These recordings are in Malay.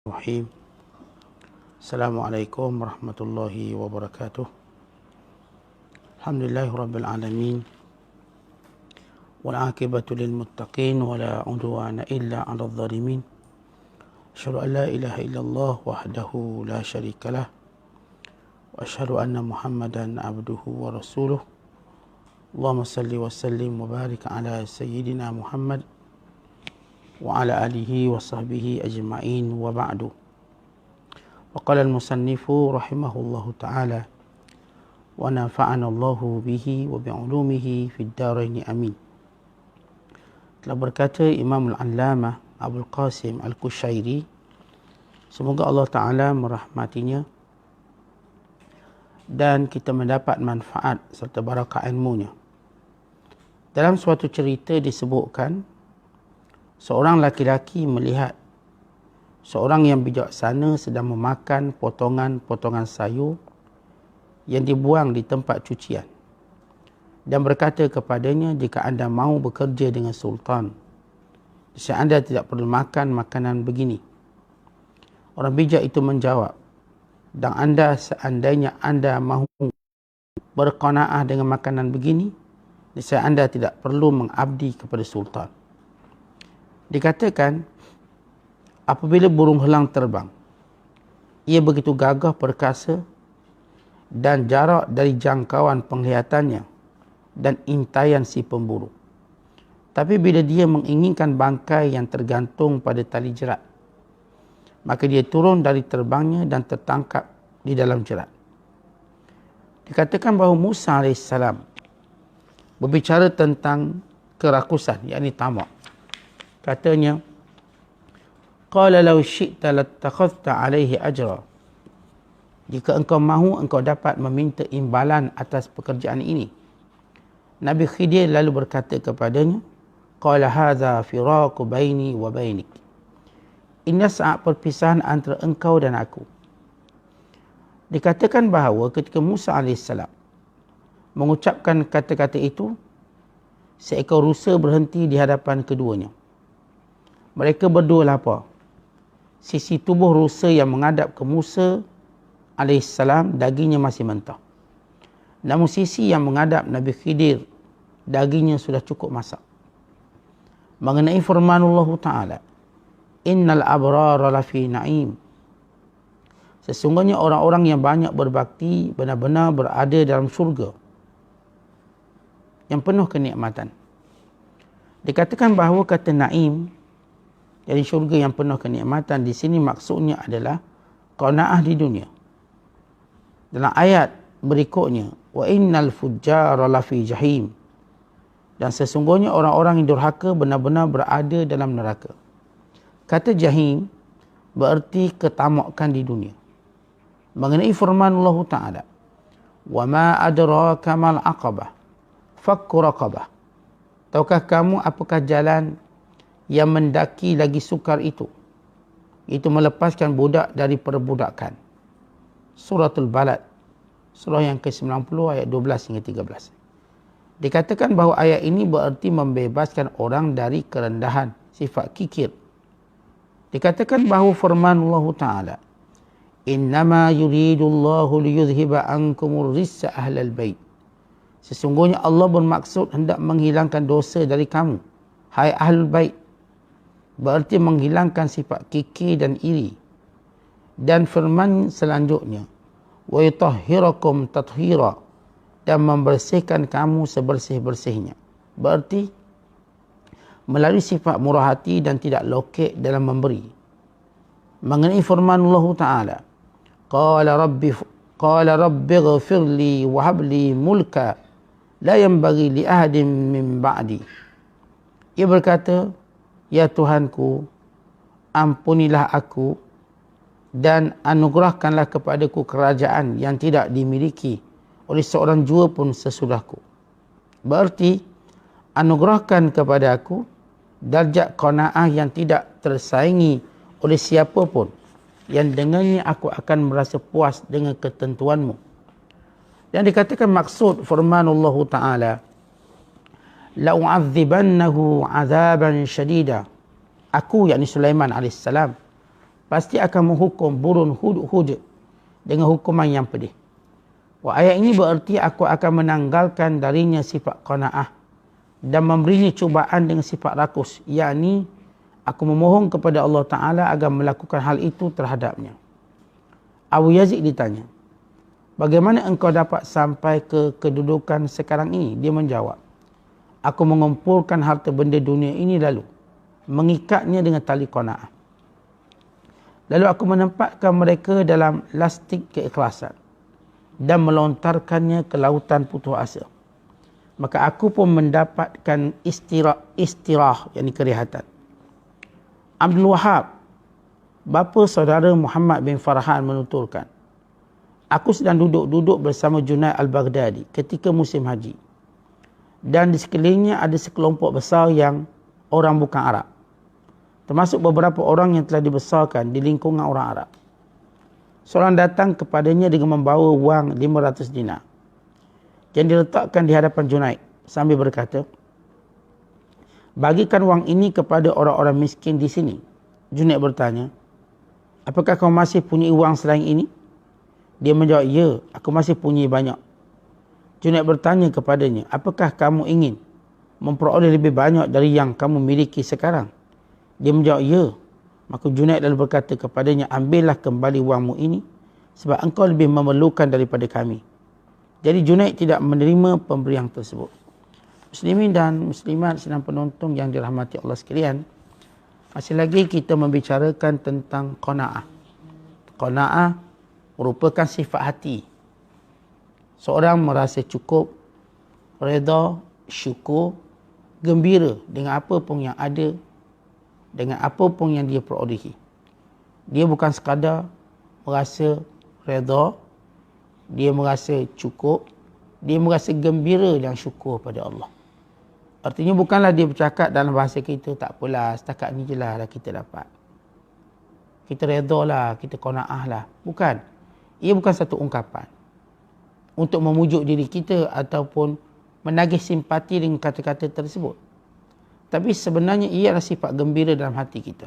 Bismillahirrahmanirrahim. Assalamualaikum warahmatullahi wabarakatuh. Alhamdulillahirabbil alamin. Wal 'aqibatu lil muttaqin wa la 'udwana illa 'alal zalimin. Asyhadu an la ilaha illallah wahdahu la syarikalah wa asyhadu anna Muhammadan 'abduhu wa rasuluh. Allahumma salli wa sallim wa barik ala sayyidina Muhammad wa ala alihi wa sahbihi ajma'in wa ba'du. Wa qala al-musannifu rahimahullahu ta'ala wa nafa'ana Allahu bihi wa bi'ulumihi fid darain amin. Telah berkata Imam al-Allamah Abul Qasim Al-Qushayri, semoga Allah Ta'ala merahmatinya dan kita mendapat manfaat serta barakah ilmunya. Dalam suatu cerita disebutkan, seorang laki-laki melihat seorang yang bijaksana sedang memakan potongan-potongan sayur yang dibuang di tempat cucian dan berkata kepadanya, jika anda mahu bekerja dengan sultan, anda tidak perlu makan makanan begini. Orang bijak itu menjawab, dan anda seandainya anda mahu berqanaah dengan makanan begini, anda tidak perlu mengabdi kepada sultan. Dikatakan, apabila burung helang terbang, ia begitu gagah perkasa dan jarak dari jangkauan penglihatannya dan intaian si pemburu. Tapi bila dia menginginkan bangkai yang tergantung pada tali jerat, maka dia turun dari terbangnya dan tertangkap di dalam jerat. Dikatakan bahawa Musa AS berbicara tentang kerakusan, yakni tamak. Katanya, qala law syi'ta lattakhadhta alaihi ajra. Jika engkau mahu, engkau dapat meminta imbalan atas pekerjaan ini. Nabi Khidir lalu berkata kepadanya, qala hadza firaqu baini wa bainik. Ini saat perpisahan antara engkau dan aku. Dikatakan bahawa ketika Musa AS mengucapkan kata-kata itu, seekor rusa berhenti di hadapan keduanya. Mereka berdua lapar. Sisi tubuh rusa yang menghadap ke Musa AS, dagingnya masih mentah. Namun sisi yang menghadap Nabi Khidir, dagingnya sudah cukup masak. Mengenai firman Allah Ta'ala, innal abrara lafi na'im. Sesungguhnya orang-orang yang banyak berbakti benar-benar berada dalam syurga yang penuh kenikmatan. Dikatakan bahawa kata na'im, jadi syurga yang penuh kenikmatan, di sini maksudnya adalah qanaah di dunia. Dalam ayat berikutnya, wa innal fujjara lafi jahim. Dan sesungguhnya orang-orang yang durhaka benar-benar berada dalam neraka. Kata jahim bererti ketamakan di dunia. Mengenai firman Allah Ta'ala, wa ma adraka mal aqabah fakku raqabah. Tahukah kamu apakah jalan yang mendaki lagi sukar itu? Itu melepaskan budak dari perbudakan. Suratul Balad, surah yang ke-90 ayat 12 hingga 13. Dikatakan bahawa ayat ini bererti membebaskan orang dari kerendahan sifat kikir. Dikatakan bahawa firman Allah Ta'ala, innama yuridullahu liyudhhiba ankumur rissa ahlal bait. Sesungguhnya Allah bermaksud hendak menghilangkan dosa dari kamu, hai ahlul bait. Berarti menghilangkan sifat kikir dan iri. Dan firman selanjutnya, wa yutahhirakum tathira, dan membersihkan kamu sebersih-bersihnya. Berarti melalui sifat murah hati dan tidak lokek dalam memberi. Mengenai firman Allah Ta'ala, qala rabbi ghafirli wa habli mulka la yanbaghi li ahadin min ba'di. Ia berkata, ya Tuhanku, ampunilah aku dan anugerahkanlah kepadaku kerajaan yang tidak dimiliki oleh seorang jua pun sesudahku. Berarti, anugerahkan kepada aku darjat qanaah yang tidak tersaingi oleh siapa pun, yang dengannya aku akan merasa puas dengan ketentuanmu. Dan dikatakan maksud firman Allah Ta'ala, la'u'adzibannahu 'adzaban syadida. Aku, yakni Sulaiman AS, pasti akan menghukum burun hud dengan hukuman yang pedih. Ayat ini bererti aku akan menanggalkan darinya sifat qanaah dan memberinya cubaan dengan sifat rakus, yakni aku memohon kepada Allah Ta'ala agar melakukan hal itu terhadapnya. Abu Yazid ditanya, bagaimana engkau dapat sampai ke kedudukan sekarang ini? Dia menjawab, aku mengumpulkan harta benda dunia ini lalu mengikatnya dengan tali qanaah. Lalu aku menempatkan mereka dalam lastik keikhlasan dan melontarkannya ke lautan putus asa. Maka aku pun mendapatkan istirah, yakni kerehatan. Abdul Wahab, bapa saudara Muhammad bin Farhan menuturkan, aku sedang duduk bersama Junaid al-Baghdadi ketika musim haji. Dan di sekelilingnya ada sekelompok besar yang orang bukan Arab. Termasuk beberapa orang yang telah dibesarkan di lingkungan orang Arab. Seorang datang kepadanya dengan membawa wang 500 dinar yang diletakkan di hadapan Junaid sambil berkata, bagikan wang ini kepada orang-orang miskin di sini. Junaid bertanya, apakah kau masih punya wang selain ini? Dia menjawab, ya, aku masih punya banyak. Junaid bertanya kepadanya, apakah kamu ingin memperoleh lebih banyak dari yang kamu miliki sekarang? Dia menjawab, ya. Maka Junaid lalu berkata kepadanya, ambillah kembali wangmu ini sebab engkau lebih memerlukan daripada kami. Jadi Junaid tidak menerima pemberian tersebut. Muslimin dan muslimat sedang penonton yang dirahmati Allah sekalian, masih lagi kita membicarakan tentang qanaah. Qanaah merupakan sifat hati. Seorang merasa cukup, redha, syukur, gembira dengan apa pun yang ada, dengan apa pun yang dia perolehi. Dia bukan sekadar merasa redha, dia merasa cukup, dia merasa gembira dan syukur pada Allah. Artinya bukanlah dia bercakap dalam bahasa kita, tak apalah, setakat ni je lah kita dapat. Kita redha lah, kita qanaah lah. Bukan. Ia bukan satu ungkapan untuk memujuk diri kita ataupun menagih simpati dengan kata-kata tersebut. Tapi sebenarnya ia adalah sifat gembira dalam hati kita.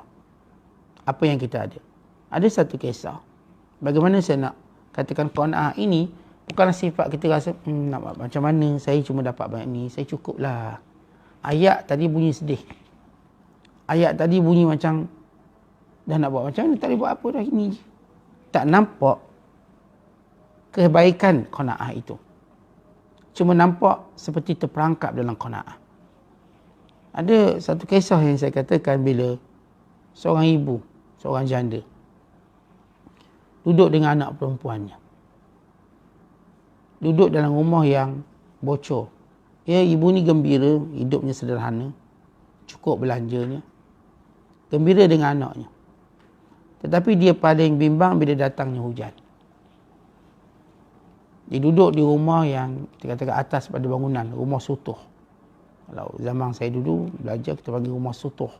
Apa yang kita ada. Ada satu kisah. Bagaimana saya nak katakan qanaah ini bukanlah sifat kita rasa, nak macam mana, saya cuma dapat banyak ni, saya cukup lah. Ayat tadi bunyi sedih. Ayat tadi bunyi macam, dah nak buat macam mana, tak boleh buat apa dah ini. Tak nampak kebaikan qanaah itu. Cuma nampak seperti terperangkap dalam qanaah. Ada satu kisah yang saya katakan bila seorang ibu, seorang janda, duduk dengan anak perempuannya. Duduk dalam rumah yang bocor. Ya, ibu ni gembira, hidupnya sederhana, cukup belanjanya, gembira dengan anaknya. Tetapi dia paling bimbang bila datangnya hujan. Dia duduk di rumah yang kita katakan atas pada bangunan, rumah sutuh. Kalau zaman saya dulu belajar, kita panggil rumah sutuh.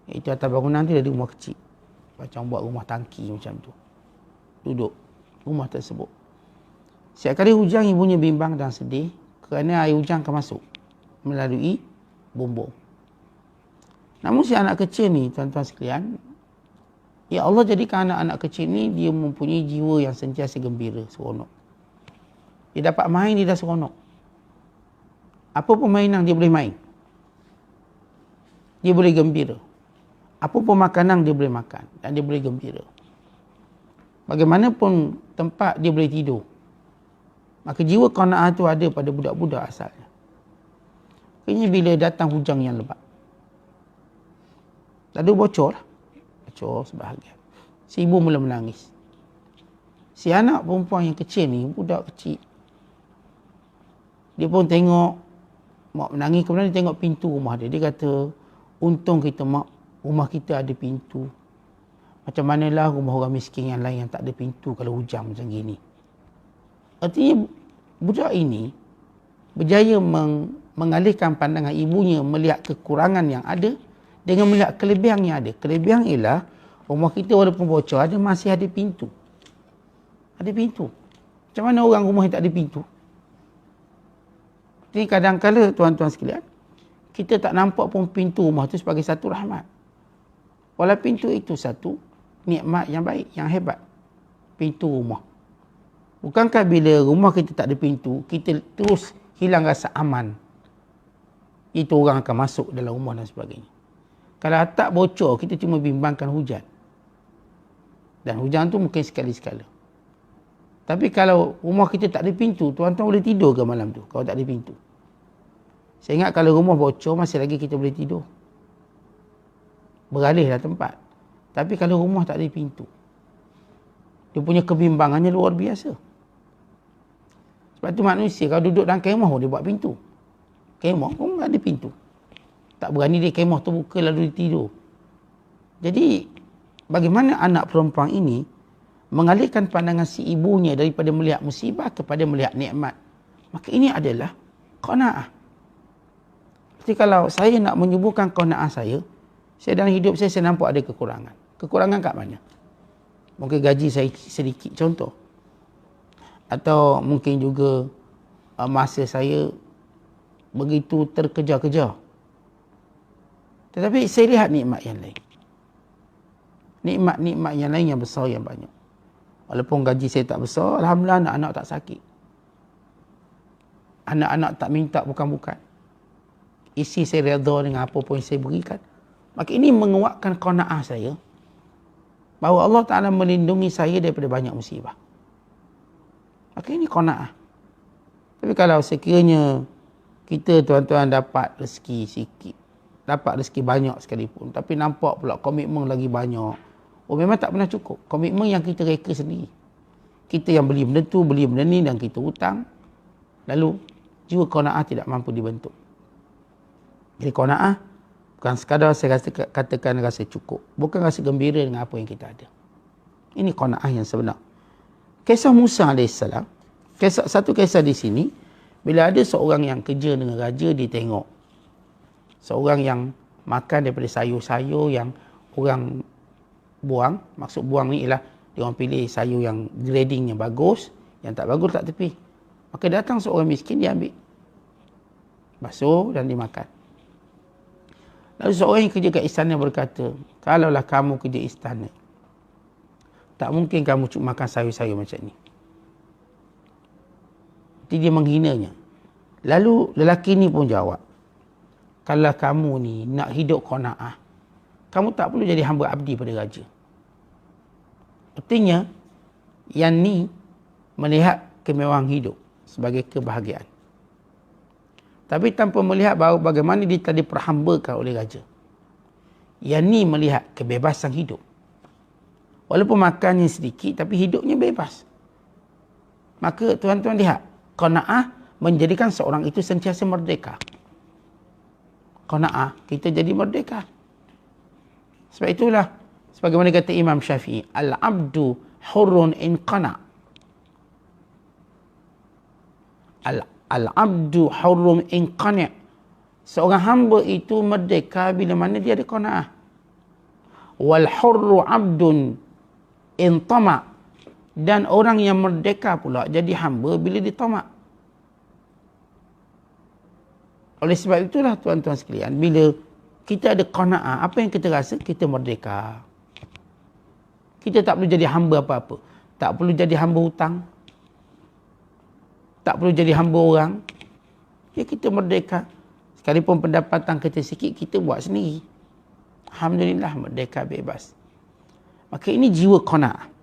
Itu atas bangunan tu ada rumah kecil. Macam buat rumah tangki macam tu. Duduk rumah tersebut. Setiap kali hujan, ibunya bimbang dan sedih kerana air hujan akan masuk melalui bumbung. Namun si anak kecil ni, tuan-tuan sekalian, ya Allah jadikan anak-anak kecil ni dia mempunyai jiwa yang sentiasa gembira, seronok. Dia dapat main, dia dah seronok. Apa permainan dia boleh main, dia boleh gembira. Apa pun makanan dia boleh makan dan dia boleh gembira. Bagaimanapun tempat dia boleh tidur. Maka jiwa qanaah tu ada pada budak-budak asalnya. Akhirnya bila datang hujan yang lebat, lalu bocor lah. Bocor sebahagian. Si ibu mula menangis. Si anak perempuan yang kecil ni, budak kecil, dia pun tengok mak menangis, kemudian dia tengok pintu rumah dia. Dia kata, untung kita mak, rumah kita ada pintu. Macam manalah rumah orang miskin yang lain yang tak ada pintu kalau hujan macam gini. Artinya budak ini berjaya mengalihkan pandangan ibunya melihat kekurangan yang ada dengan melihat kelebihan yang ada. Kelebihan ialah rumah kita walaupun bocor masih ada pintu. Ada pintu. Macam mana orang rumah yang tak ada pintu? Jadi kadang-kadang tuan-tuan sekalian, kita tak nampak pun pintu rumah tu sebagai satu rahmat. Walau pintu itu satu, nikmat yang baik, yang hebat. Pintu rumah. Bukankah bila rumah kita tak ada pintu, kita terus hilang rasa aman. Itu orang akan masuk dalam rumah dan sebagainya. Kalau atap bocor, kita cuma bimbangkan hujan. Dan hujan tu mungkin sekali-sekala. Tapi kalau rumah kita tak ada pintu, tuan-tuan boleh tidur ke malam tu kalau tak ada pintu? Saya ingat kalau rumah bocor, masih lagi kita boleh tidur. Beralihlah tempat. Tapi kalau rumah tak ada pintu, dia punya kebimbangannya luar biasa. Sebab tu manusia kalau duduk dalam kemah dia buat pintu. Kemah pun ada pintu. Tak berani dia kemah tu buka lalu dia tidur. Jadi bagaimana anak perempuan ini mengalihkan pandangan si ibunya daripada melihat musibah kepada melihat nikmat. Maka ini adalah qanaah. Jadi kalau saya nak menyuburkan qanaah saya dalam hidup saya nampak ada kekurangan. Kekurangan kat mana? Mungkin gaji saya sedikit, contoh. Atau mungkin juga masa saya begitu terkejar-kejar. Tetapi saya lihat nikmat yang lain. Nikmat-nikmat yang lain yang besar, yang banyak. Walaupun gaji saya tak besar, alhamdulillah anak-anak tak sakit. Anak-anak tak minta bukan-bukan. Isi saya redha dengan apa pun yang saya berikan. Maka ini menguatkan qanaah saya bahawa Allah Ta'ala melindungi saya daripada banyak musibah. Maka ini qanaah. Tapi kalau sekiranya kita tuan-tuan dapat rezeki sikit, dapat rezeki banyak sekalipun, tapi nampak pula komitmen lagi banyak, memang tak pernah cukup. Komitmen yang kita reka sendiri. Kita yang beli benda tu, beli benda ni dan kita hutang, lalu jiwa qanaah tidak mampu dibentuk. Jadi qanaah bukan sekadar saya katakan rasa cukup. Bukan rasa gembira dengan apa yang kita ada. Ini qanaah yang sebenar. Kisah Musa AS. Satu kisah di sini. Bila ada seorang yang kerja dengan raja, dia tengok. Seorang yang makan daripada sayur-sayur yang orang buang. Maksud buang ni ialah dia orang pilih sayur yang gradingnya bagus. Yang tak bagus tak tepi. Maka datang seorang miskin, dia ambil. Basuh dan dimakan. Lalu seorang yang kerja kat istana berkata, kalaulah kamu kerja istana, tak mungkin kamu cuma makan sayur-sayur macam ni. Jadi dia menghinanya. Lalu lelaki ni pun jawab, kalau kamu ni nak hidup qanaah, kamu tak perlu jadi hamba abdi pada raja. Artinya, yang ni melihat kemewahan hidup sebagai kebahagiaan. Tapi tanpa melihat bahawa bagaimana dia tadi diperhambakan oleh raja. Yang ni melihat kebebasan hidup. Walaupun makannya sedikit, tapi hidupnya bebas. Maka tuan-tuan lihat, qanaah menjadikan seorang itu sentiasa merdeka. Qanaah, kita jadi merdeka. Sebab itulah, sebagaimana kata Imam Syafi'i, al-abdu hurrun in qana'. Al-abdu hurrun in qana'. Seorang hamba itu merdeka bila mana dia ada qanaah. Wal hurru abdun in tama'. Dan orang yang merdeka pula jadi hamba bila ditamak. Oleh sebab itulah tuan-tuan sekalian, bila kita ada qanaah, apa yang kita rasa? Kita merdeka. Kita tak perlu jadi hamba apa-apa. Tak perlu jadi hamba hutang. Tak perlu jadi hamba orang. Ya, kita merdeka. Sekalipun pendapatan kita sikit, kita buat sendiri. Alhamdulillah, merdeka bebas. Maka ini jiwa qanaah.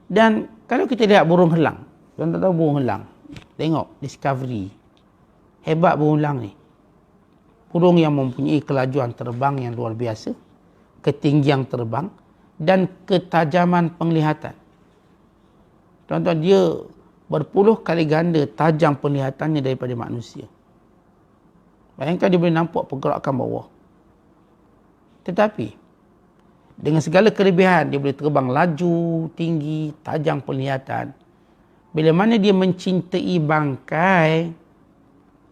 Dan kalau kita lihat burung helang, tuan-tuan tahu burung helang, tengok Discovery, hebat burung helang ni. Burung yang mempunyai kelajuan terbang yang luar biasa, ketinggian terbang dan ketajaman penglihatan. Tuan-tuan, dia berpuluh kali ganda tajam penglihatannya daripada manusia. Bayangkan dia boleh nampak pergerakan bawah. Tetapi dengan segala kelebihan, dia boleh terbang laju, tinggi, tajam penglihatan. Bila mana dia mencintai bangkai,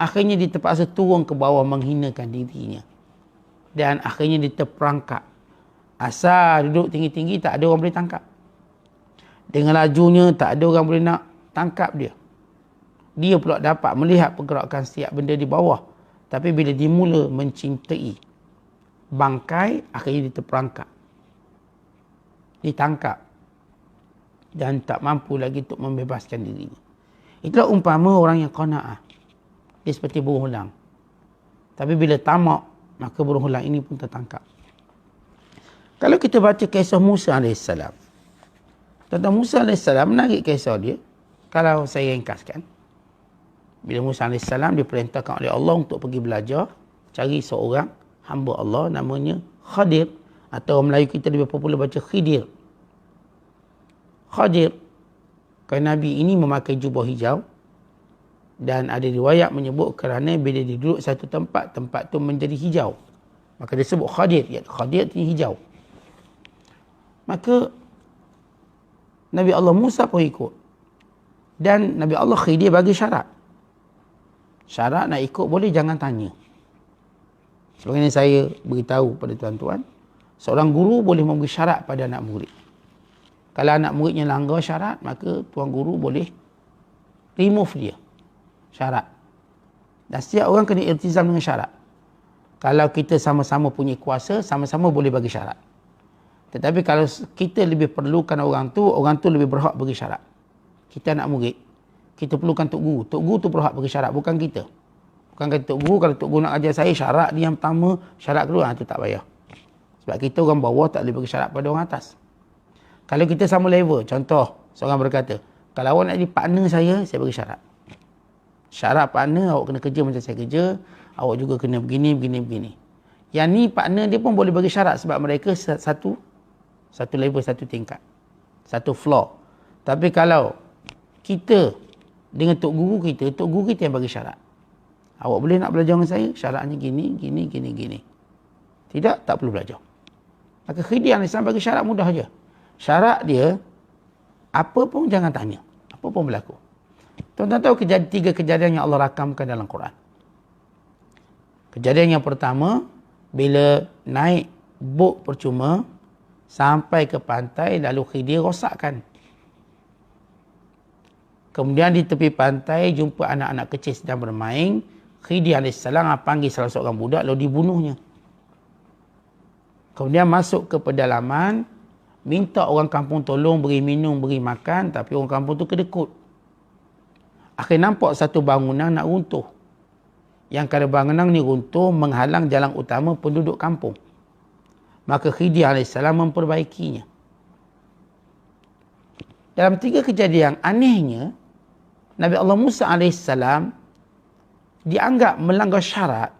akhirnya dia terpaksa turun ke bawah menghinakan dirinya. Dan akhirnya dia terperangkap. Asal duduk tinggi-tinggi, tak ada orang boleh tangkap. Dengan lajunya, tak ada orang boleh nak tangkap dia. Dia pula dapat melihat pergerakan setiap benda di bawah. Tapi bila dia mula mencintai bangkai, akhirnya dia terperangkap. ditangkap dan tak mampu lagi untuk membebaskan dirinya. Itulah umpama orang yang qanaah. Dia seperti burung hulang. Tapi bila tamak, maka burung hulang ini pun tertangkap. Kalau kita baca kisah Musa AS, tentang Musa AS, menarik kisah dia. Kalau saya ringkaskan, bila Musa AS diperintahkan oleh Allah untuk pergi belajar, cari seorang hamba Allah namanya Khadir, atau orang Melayu kita lebih popular baca Khidir. Khadir, kerana Nabi ini memakai jubah hijau, dan ada riwayat menyebut kerana bila dia duduk satu tempat, tempat tu menjadi hijau, maka dia sebut Khadir. Khadir ini hijau. Maka Nabi Allah Musa pun ikut, dan Nabi Allah Khidir bagi syarat. Syarat nak ikut boleh, jangan tanya. Sebagaimana saya beritahu pada tuan-tuan, seorang guru boleh memberi syarat pada anak murid. Kalau anak muridnya langgar syarat, maka tuan guru boleh remove dia syarat. Dan setiap orang kena iltizam dengan syarat. Kalau kita sama-sama punya kuasa, sama-sama boleh bagi syarat. Tetapi kalau kita lebih perlukan orang tu lebih berhak bagi syarat. Kita anak murid, kita perlukan tok guru. Tok guru tu berhak bagi syarat, bukan kita. Bukan kata tok guru, kalau tok guru nak ajar saya syarat dia yang pertama, syarat kedua, itu tak payah. Sebab kita orang bawah tak boleh bagi syarat pada orang atas. Kalau kita sama level, contoh, seorang berkata, kalau awak nak jadi partner saya bagi syarat. Syarat partner, awak kena kerja macam saya kerja, awak juga kena begini. Yang ni partner dia pun boleh bagi syarat sebab mereka satu level, satu tingkat, satu floor. Tapi kalau kita dengan tok guru kita yang bagi syarat. Awak boleh nak belajar dengan saya, syaratnya gini. Tidak, tak perlu belajar. Maka Khidir AS bagi syarat mudah saja. Syarat dia, apa pun jangan tanya. Apa pun berlaku. Tuan-tuan tahu tiga kejadian yang Allah rakamkan dalam Quran. Kejadian yang pertama, bila naik bot percuma, sampai ke pantai, lalu Khidir rosakkan. Kemudian di tepi pantai, jumpa anak-anak kecil sedang bermain. Khidir AS panggil salah seorang budak, lalu dibunuhnya. Kemudian masuk ke pedalaman, minta orang kampung tolong beri minum, beri makan, tapi orang kampung tu kedekut. Akhirnya nampak satu bangunan nak runtuh. Yang kalau bangunan ni runtuh, menghalang jalan utama penduduk kampung. Maka Khidir AS memperbaikinya. Dalam tiga kejadian, anehnya, Nabi Allah Musa AS dianggap melanggar syarat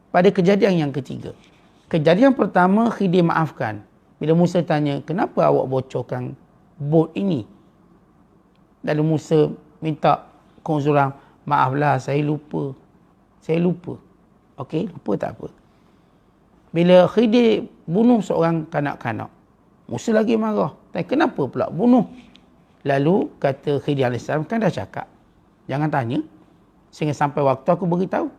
pada kejadian yang ketiga. Kejadian pertama, Khidir maafkan. Bila Musa tanya, kenapa awak bocorkan bot ini? Lalu Musa minta konsuran, maaflah saya lupa. Okey, lupa tak apa. Bila Khidir bunuh seorang kanak-kanak, Musa lagi marah. Tanya, kenapa pula bunuh? Lalu kata Khidir AS, kan dah cakap, jangan tanya, sehingga sampai waktu aku beritahu.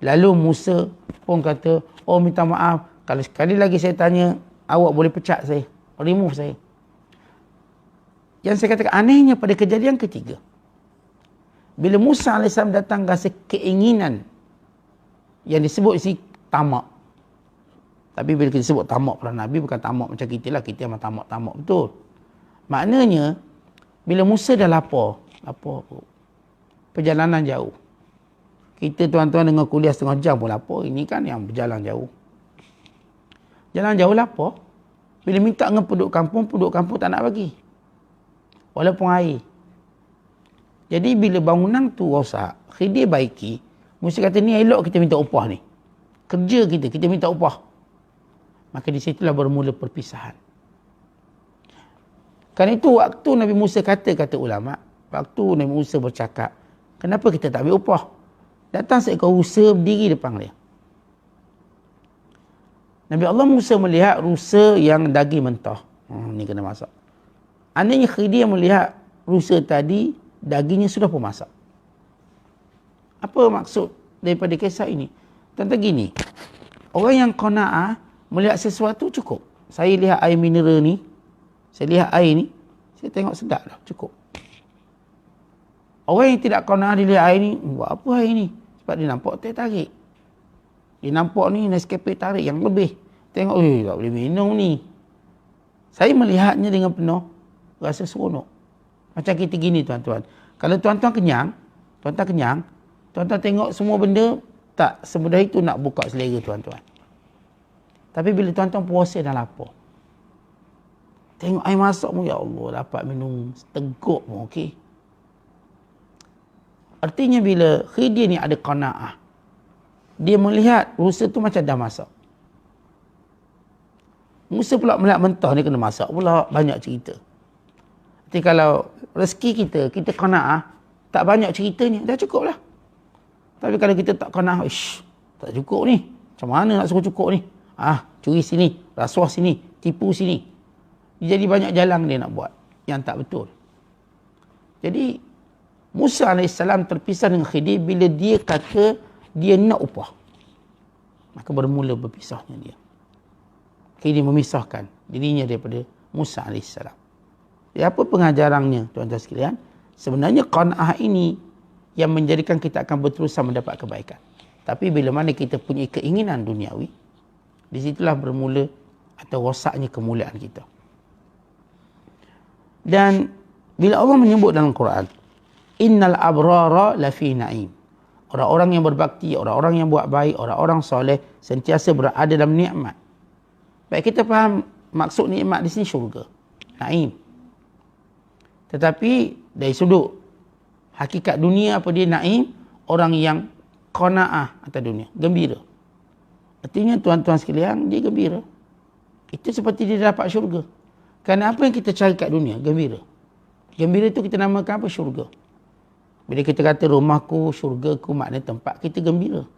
Lalu Musa pun kata, oh minta maaf, kalau sekali lagi saya tanya, awak boleh pecat saya, remove saya. Yang saya katakan anehnya pada kejadian ketiga, bila Musa AS datang rasa keinginan, yang disebut si tamak. Tapi bila kita sebut tamak para Nabi, bukan tamak macam kita lah, kita memang tamak betul. Maknanya, bila Musa dah lapar perjalanan jauh. Kita tuan-tuan dengan kuliah setengah jam pun lapar, ini kan yang berjalan jauh. Jalan jauh lapar. Bila minta dengan penduduk kampung tak nak bagi. Walaupun air. Jadi bila bangunan tu rosak, Khidir baiki, Musa kata ni elok kita minta upah ni. Kerja kita minta upah. Maka di situlah bermula perpisahan. Kerana itu waktu Nabi Musa kata ulama, waktu Nabi Musa bercakap, kenapa kita tak ambil upah? Datang seekor rusa berdiri depan dia. Nabi Allah Musa melihat rusa yang daging mentah. Ni kena masak. Anehnya Khidir melihat rusa tadi, dagingnya sudah pun masak. Apa maksud daripada kisah ini? Tentang gini, orang yang qanaah melihat sesuatu cukup. Saya lihat air mineral ni, saya lihat air ni, saya tengok sedap dah, cukup. Orang yang tidak qanaah dilihat air ni, buat apa air ni? Sebab dia nampak tarik. Dia nampak ni Nescafe tarik yang lebih. Tengok, tak boleh minum ni. Saya melihatnya dengan penuh rasa seronok. Macam kita gini tuan-tuan. Kalau tuan-tuan kenyang, tuan-tuan tengok semua benda, tak semudah itu nak buka selera tuan-tuan. Tapi bila tuan-tuan puasa dah lapar, tengok air masak pun, ya Allah, dapat minum seteguk pun okey. Artinya bila dia ni ada qanaah, dia melihat rusa tu macam dah masak. Musa pula melihat mentah ni kena masak pula, banyak cerita. Jadi kalau rezeki kita qanaah, tak banyak ceritanya, dah cukup lah. Tapi kalau kita tak qanaah, tak cukup ni. Macam mana nak suruh cukup ni? Curi sini, rasuah sini, tipu sini. Jadi banyak jalan dia nak buat yang tak betul. Jadi Musa AS terpisah dengan Khidir bila dia kata dia nak upah. Maka bermula berpisahnya dia. Khidir memisahkan dirinya daripada Musa AS. Jadi apa pengajarannya tuan-tuan sekalian? Sebenarnya qanaah ini yang menjadikan kita akan berterusan mendapat kebaikan. Tapi bila mana kita punya keinginan duniawi, di situlah bermula atau rosaknya kemuliaan kita. Dan bila Allah menyebut dalam Quran, innal abrara lafi na'im. Orang-orang yang berbakti, orang-orang yang buat baik, orang-orang soleh sentiasa berada dalam nikmat. Baik, kita faham maksud nikmat di sini syurga, naim. Tetapi dari sudut hakikat dunia, apa dia naim? Orang yang qanaah atas dunia, gembira. Artinya tuan-tuan sekalian, dia gembira. Itu seperti dia dapat syurga. Kerana apa yang kita cari kat dunia? Gembira. Gembira itu kita namakan apa? Syurga. Bila kita kata rumahku, syurgaku, maknanya tempat kita gembira.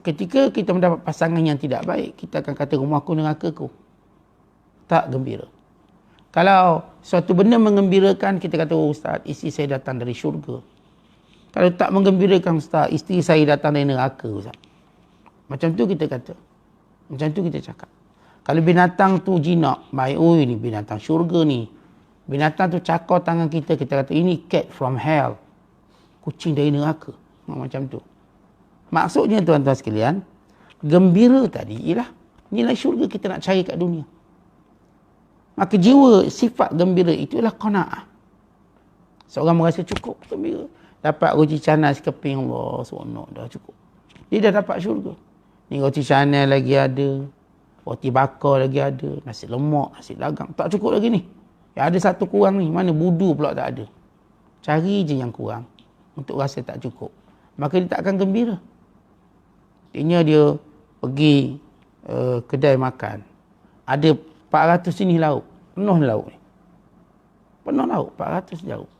Ketika kita mendapat pasangan yang tidak baik, kita akan kata rumahku nerakaku. Tak gembira. Kalau suatu benda menggembirakan, kita kata, oh Ustaz, isteri saya datang dari syurga. Kalau tak menggembirakan, Ustaz, isteri saya datang dari neraka, Ustaz. Macam tu kita kata. Macam tu kita cakap. Kalau binatang tu jinak, baik, oh ini binatang syurga ni. Binatang tu cakar tangan kita, kita kata ini cat from hell. Kucing dari neraka. Macam tu. Maksudnya tuan-tuan sekalian, gembira tadi ialah nilai syurga kita nak cari kat dunia. Maka jiwa sifat gembira itulah qanaah. Seorang merasa cukup gembira. Dapat roti canai sekeping, Allah seronok, dah cukup. Dia dah dapat syurga. Ni roti canai lagi ada, roti bakar lagi ada, nasi lemak, nasi dagang. Tak cukup lagi ni. Yang ada satu kurang ni, mana budu pula tak ada. Cari je yang kurang untuk rasa tak cukup. Maka dia tak akan gembira. Artinya dia pergi kedai makan. Ada 400 jenis lauk. Penuh lauk ni. Penuh lauk, 400 lauk.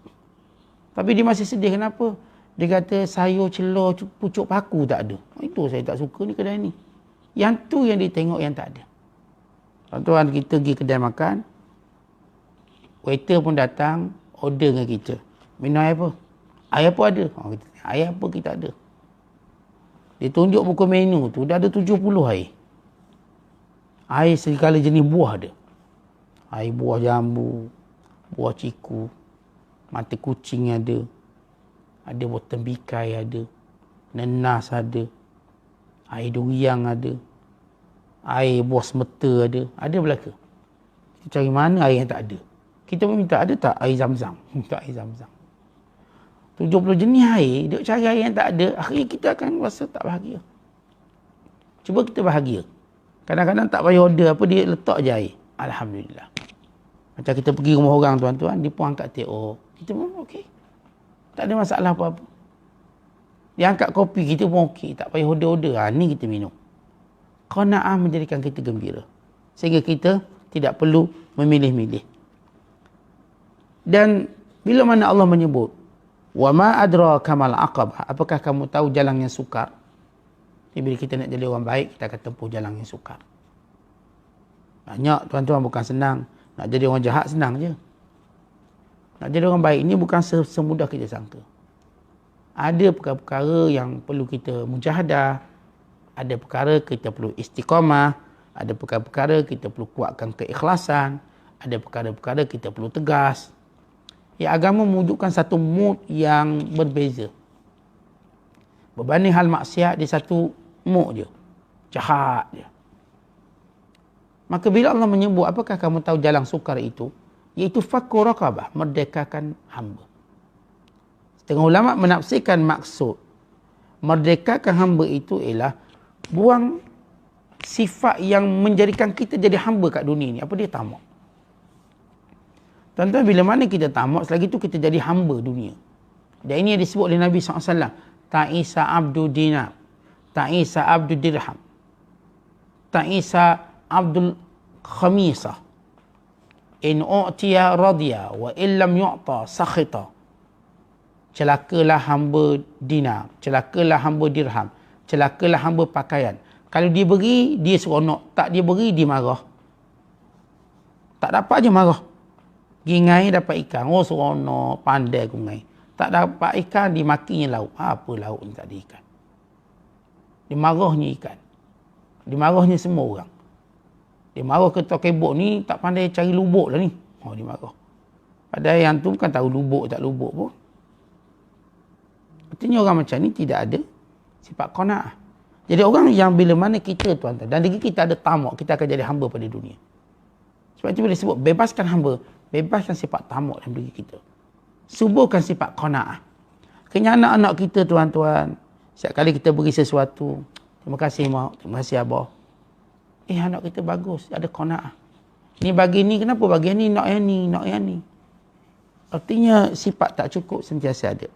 Tapi dia masih sedih. Kenapa? Dia kata sayur, celor, pucuk paku tak ada. Itu saya tak suka ni kedai ni. Yang tu yang dia tengok yang tak ada. Tuan-tuan, kita pergi kedai makan. Waiter pun datang, order dengan kita. Minum air apa? Air apa ada? Air apa kita ada? Dia tunjuk buku menu tu, dah ada 70 air. Air segala jenis buah ada. Air buah jambu, buah ciku, mata kucing ada. Ada buah tembikai ada. Nenas ada. Air duriang ada. Air buah semeta ada. Ada belaka. Kita cari mana air yang tak ada. Kita pun minta, ada tak air zam-zam? Minta air zam-zam. 70 jenis air, dia cari air yang tak ada, akhirnya kita akan rasa tak bahagia. Cuba kita bahagia. Kadang-kadang tak payah order apa, dia letak je air. Alhamdulillah. Macam kita pergi rumah orang tuan-tuan, dia pun angkat TO. Kita pun okey. Tak ada masalah apa-apa. Dia angkat kopi, kita pun okey. Tak payah order-order. Ni kita minum. Qanaah menjadikan kita gembira. Sehingga kita tidak perlu memilih-milih. Dan bila mana Allah menyebut, wa ma adraka mal aqabah, apakah kamu tahu jalan yang sukar? Jadi bila kita nak jadi orang baik, kita akan tempuh jalan yang sukar. Banyak tuan-tuan, bukan senang. Nak jadi orang jahat senang je. Nak jadi orang baik ni bukan semudah kita sangka. Ada perkara-perkara yang perlu kita mujahadah, ada perkara kita perlu istiqamah, ada perkara-perkara kita perlu kuatkan keikhlasan, ada perkara-perkara kita perlu tegas. Ya, agama mewujudkan satu mood yang berbeza. Berbanding hal maksiat, dia satu mood je. Jahat je. Maka bila Allah menyebut, apakah kamu tahu jalan sukar itu? Iaitu fakku raqabah, merdekakan hamba. Setengah ulama menafsirkan maksud merdekakan hamba itu ialah buang sifat yang menjadikan kita jadi hamba kat dunia ni. Apa dia? Tamak. Tuan-tuan, bila mana kita tamak, selagi itu kita jadi hamba dunia. Dan ini yang disebut oleh Nabi SAW. Ta'isa abdu dinar, ta'isa abdu dirham, ta'isa abdul khamisah, in u'tiya radiya wa illam yu'ta sakhita. Celakalah hamba dinar, celakalah hamba dirham, celakalah hamba pakaian. Kalau dia beri, dia seronok. Tak dia beri, dia marah. Tak dapat je marah. Pergi ngai dapat ikan, oh seronok, pandai aku ngai. Tak dapat ikan, dimakinya lauk. Apa lauk ni tak ada ikan? Dimarahnya ikan. Dimarahnya semua orang. Dia marah ketua kebok ni, tak pandai cari lubuk lah ni. Oh, dia marah. Padahal yang tu bukan tahu lubuk tak lubuk pun. Artinya orang macam ni tidak ada sifat qanaah. Jadi orang yang bila mana kita, tuan-tuan, dan lagi kita ada tamak, kita akan jadi hamba pada dunia. Sebab itu bila disebut bebaskan hamba, bebaskan sifat tamak dalam diri kita. Suburkan sifat qanaah. Kena anak-anak kita, tuan-tuan, setiap kali kita beri sesuatu, terima kasih mak, terima kasih abah. Anak kita bagus, ada qanaah. Ni bagi ni, kenapa bagi ni, nak yang ni, nak yang ni. Artinya sifat tak cukup sentiasa ada.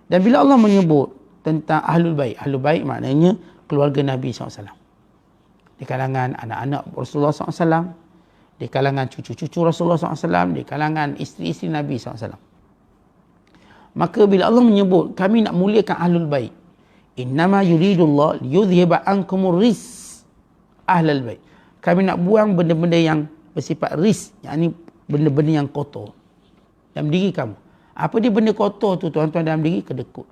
Dan bila Allah menyebut tentang Ahlul Bait maknanya keluarga Nabi SAW. Di kalangan anak-anak Rasulullah SAW, di kalangan cucu-cucu Rasulullah SAW, di kalangan isteri-isteri Nabi SAW. Maka bila Allah menyebut, kami nak muliakan Ahlul Bait. Innama yuridullah liyudhhiba ankumur ris Ahlul Bait. Kami nak buang benda-benda yang bersifat ris, yakni benda-benda yang kotor dalam diri kamu. Apa dia benda kotor tu, tuan-tuan, dalam diri? Kedekut.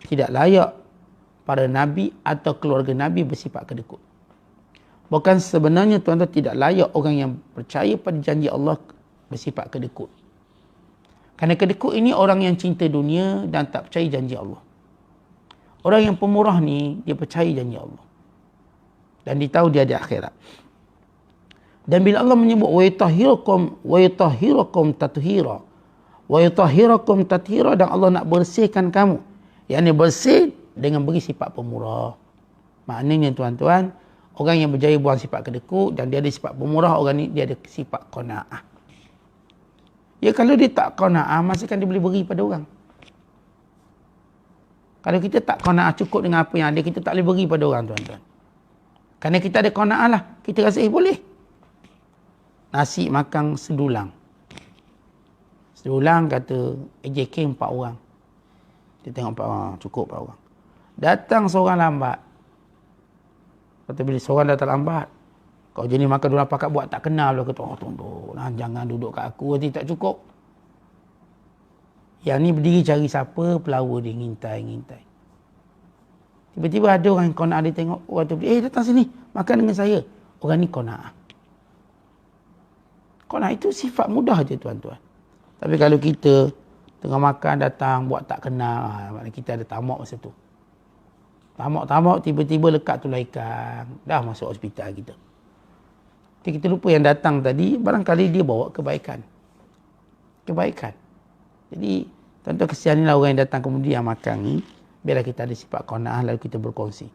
Tidak layak para Nabi atau keluarga Nabi bersifat kedekut. Bukan sebenarnya, tuan-tuan, tidak layak orang yang percaya pada janji Allah bersifat kedekut. Kerana kedekut ini orang yang cinta dunia dan tak percaya janji Allah. Orang yang pemurah ni, dia percaya janji Allah. Dan dia tahu dia ada akhirat. Dan bila Allah menyebut wa yutahhirukum tathira, wa yutahhirukum tathira, dan Allah nak bersihkan kamu. Yang ni bersih dengan beri sifat pemurah. Maknanya, tuan-tuan, orang yang berjaya buang sifat kedekut dan dia ada sifat pemurah, orang ni dia ada sifat qanaah. Ya, kalau dia tak qanaah, masihkan dia boleh beri pada orang. Kalau kita tak qanaah cukup dengan apa yang ada, kita tak boleh beri pada orang, tuan-tuan. Kerana kita ada qanaah lah, kita rasa boleh. Nasi makan sedulang. Sedulang kata AJK 4 orang. Dia tengok 4 orang, cukup 4 orang. Datang seorang lambat. Kata bila seorang datang lambat, kau jenis makan dua pakat buat tak kenal lah. Kata, oh tunduk lah, jangan duduk kat aku, nanti tak cukup. Yang ni berdiri cari siapa, pelawa dia, ngintai. Tiba-tiba ada orang yang qanaah, dia tengok, orang tu, datang sini, makan dengan saya. Orang ni qanaah. Qanaah itu sifat mudah je, tuan-tuan. Tapi kalau kita tengah makan, datang, buat tak kenal, maknanya kita ada tamak masa tu. Tamak-tamak, tiba-tiba lekat tulang ikan, dah masuk hospital kita. Jadi kita lupa yang datang tadi, barangkali dia bawa kebaikan. Jadi, tuan-tuan, kesianilah orang yang datang kemudian makan ni, biarlah kita ada sifat qanaah, lalu kita berkongsi.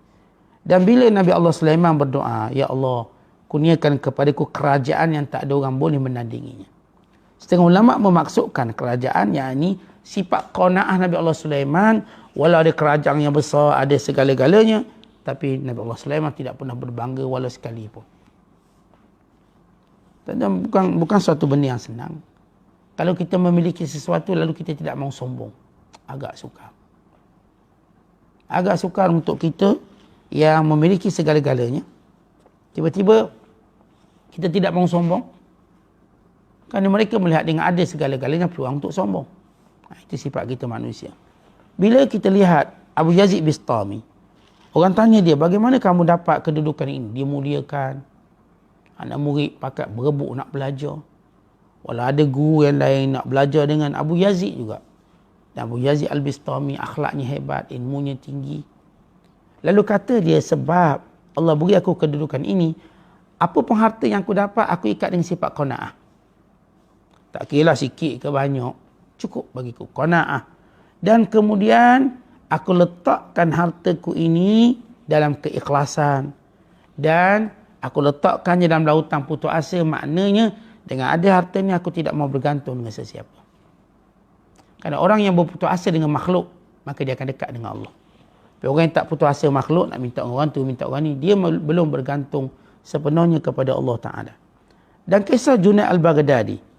Dan bila Nabi Allah Sulaiman berdoa, ya Allah, kurniakan kepadaku kerajaan yang tak ada orang boleh menandinginya. Setengah ulama memaksudkan kerajaan, yakni sifat qanaah Nabi Allah Sulaiman, walau ada kerajaan yang besar, ada segala-galanya, tapi Nabi Allah Sulaiman tidak pernah berbangga walau sekali pun. Dan bukan suatu benda yang senang. Kalau kita memiliki sesuatu lalu kita tidak mahu sombong, agak sukar. Agak sukar untuk kita yang memiliki segala-galanya, tiba-tiba kita tidak mahu sombong. Kerana mereka melihat dengan ada segala-galanya peluang untuk sombong. Itu sifat kita manusia. Bila kita lihat Abu Yazid Bistami, orang tanya dia, bagaimana kamu dapat kedudukan ini? Dia muliakan. Anak murid pakat berebut nak belajar. Walau ada guru yang lain nak belajar dengan Abu Yazid juga. Dan Abu Yazid Al-Bistami akhlaknya hebat, ilmunya tinggi. Lalu kata dia, sebab Allah beri aku kedudukan ini, Apa pun harta yang aku dapat, aku ikat dengan sifat qanaah. Tak kira sikit ke banyak, cukup bagiku, qanaah. Dan kemudian aku letakkan hartaku ini dalam keikhlasan. Dan aku letakkannya dalam lautan putus asa, maknanya dengan ada harta ni aku tidak mau bergantung dengan sesiapa. Kerana orang yang berputus asa dengan makhluk, maka dia akan dekat dengan Allah. Tapi orang yang tak putus asa makhluk, nak minta orang tu, minta orang ni, dia belum bergantung sepenuhnya kepada Allah Ta'ala. Dan kisah Junaid Al-Baghdadi.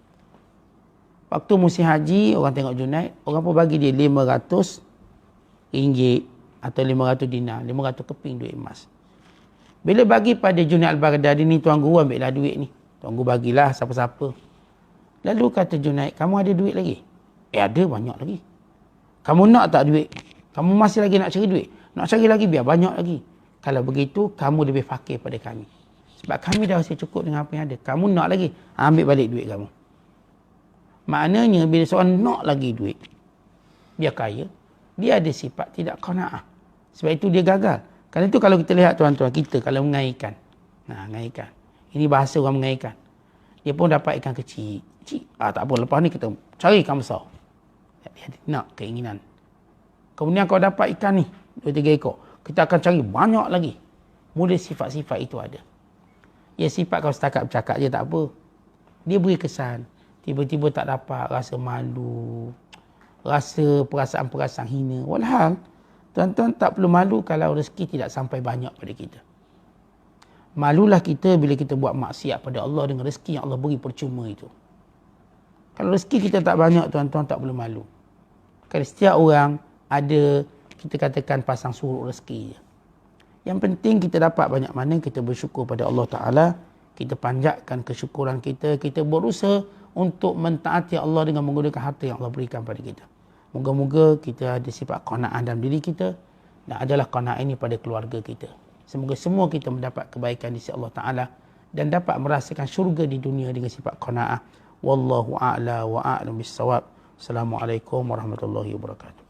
Waktu musim haji, orang tengok Junaid, orang pun bagi dia 500 ringgit atau 500 dinar, 500 keping duit emas. Bila bagi pada Junaid Al-Baghdadi ni, tuan guru ambil lah duit ni. Tuan guru bagilah siapa-siapa. Lalu kata Junaid, kamu ada duit lagi? Ada, banyak lagi. Kamu nak tak duit? Kamu masih lagi nak cari duit? Nak cari lagi, biar banyak lagi. Kalau begitu, kamu lebih fakir pada kami. Sebab kami dah rasa cukup dengan apa yang ada. Kamu nak lagi? Ambil balik duit kamu. Maknanya, bila seorang nak lagi duit, dia kaya, dia ada sifat tidak qanaah. Sebab itu dia gagal. Kerana itu kalau kita lihat tuan-tuan, kita kalau mengairkan. Mengairkan. Ini bahasa orang mengairkan. Dia pun dapat ikan kecil. Tak apa, lepas ni kita cari ikan besar. Dia nak keinginan. Kemudian kau dapat ikan ni, 2-3 ekor. Kita akan cari banyak lagi. Mula sifat-sifat itu ada. Ya, sifat kau setakat bercakap je tak apa. Dia beri kesan. Tiba-tiba tak dapat, rasa malu. Rasa perasaan-perasaan hina. Walhal, tuan-tuan tak perlu malu kalau rezeki tidak sampai banyak pada kita. Malulah kita bila kita buat maksiat pada Allah dengan rezeki yang Allah beri percuma itu. Kalau rezeki kita tak banyak, tuan-tuan tak perlu malu. Kerana setiap orang ada, kita katakan, pasang surut rezeki je. Yang penting kita dapat banyak mana, kita bersyukur pada Allah Ta'ala, kita panjatkan kesyukuran kita, kita berusaha untuk mentaati Allah dengan menggunakan harta yang Allah berikan pada kita. Moga-moga kita ada sifat qanaah dalam diri kita dan adalah qanaah ini pada keluarga kita. Semoga semua kita mendapat kebaikan di sisi Allah Ta'ala dan dapat merasakan syurga di dunia dengan sifat qanaah. Wallahu a'la wa a'lam bis-shawab. Assalamualaikum warahmatullahi wabarakatuh.